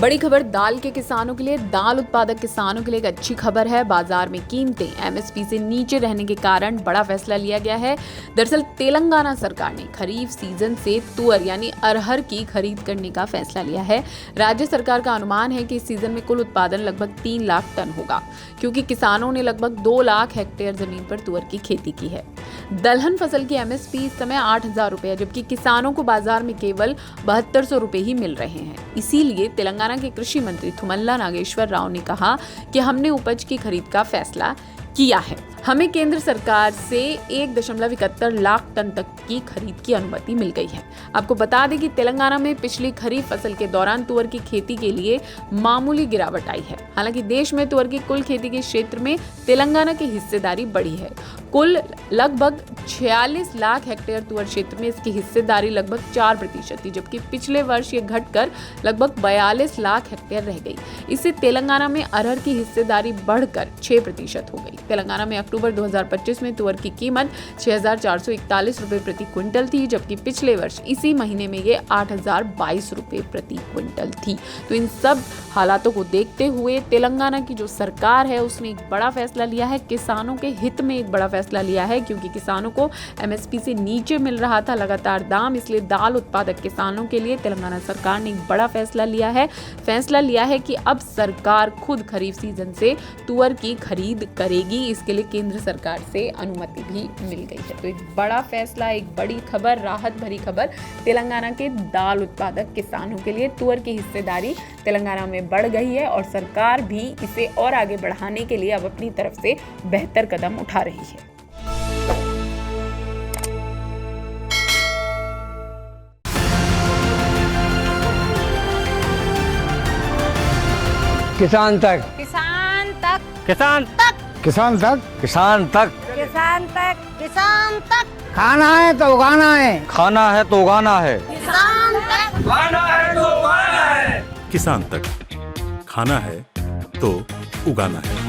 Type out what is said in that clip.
बड़ी खबर दाल के किसानों के लिए। दाल उत्पादक किसानों के लिए एक अच्छी खबर है। बाजार में कीमतें एमएसपी से नीचे रहने के कारण बड़ा फैसला लिया गया है। दरअसल तेलंगाना सरकार ने खरीफ सीजन से तुअर यानी अरहर की खरीद करने का फैसला लिया है। राज्य सरकार का अनुमान है कि इस सीजन में कुल उत्पादन लगभग 3 लाख टन होगा, क्योंकि किसानों ने लगभग 2 लाख हेक्टेयर जमीन पर तुअर की खेती की है। दलहन फसल की एमएसपी इस समय 8,000 रुपए है, जबकि किसानों को बाजार में केवल 7200 रुपए ही मिल रहे हैं। इसीलिए तेलंगाना के कृषि मंत्री थुमल्ला नागेश्वर राव ने कहा कि हमने उपज की खरीद का फैसला किया है। हमें केंद्र सरकार से 1.71 लाख टन तक की खरीद की अनुमति मिल गई है। आपको बता दें कि तेलंगाना में पिछली खरीफ फसल के दौरान तुअर की खेती के लिए मामूली गिरावट आई है। हालांकि देश में तुअर की कुल खेती के क्षेत्र में तेलंगाना की हिस्सेदारी बढ़ी है। कुल लगभग 46 लाख हेक्टेयर तुअर क्षेत्र में इसकी हिस्सेदारी लगभग 4% थी, जबकि पिछले वर्ष ये घटकर लगभग 42 लाख हेक्टेयर रह गई। इससे तेलंगाना में अरहर की हिस्सेदारी बढ़कर 6% हो गई। तेलंगाना में अक्टूबर 2025 में तुअर की कीमत 6,441 रुपए प्रति क्विंटल थी, जबकि पिछले वर्ष इसी महीने में ये 8,022 रुपए प्रति क्विंटल थी। तो इन सब हालातों को देखते हुए तेलंगाना की जो सरकार है उसने एक बड़ा फैसला लिया है। किसानों के हित में एक बड़ा फैसला लिया है, क्योंकि किसानों को एमएसपी से नीचे मिल रहा था लगातार दाम। इसलिए दाल उत्पादक किसानों के लिए तेलंगाना सरकार ने एक बड़ा फैसला लिया है कि अब सरकार खुद खरीफ सीजन से तुअर की खरीद करेगी। इसके लिए केंद्र सरकार से अनुमति भी मिल गई है। तो एक बड़ा फैसला, एक बड़ी खबर, राहत भरी खबर तेलंगाना के दाल उत्पादक किसानों के लिए। तुअर की हिस्सेदारी तेलंगाना में बढ़ गई है और सरकार भी इसे और आगे बढ़ाने के लिए अब अपनी तरफ से बेहतर कदम उठा रही है। किसान तक, किसान तक, किसान तक, किसान तक, किसान तक, किसान तक, किसान तक। खाना है तो उगाना है, खाना है तो उगाना है, किसान तक, खाना है तो उगाना है। किसान तक, खाना है तो उगाना है।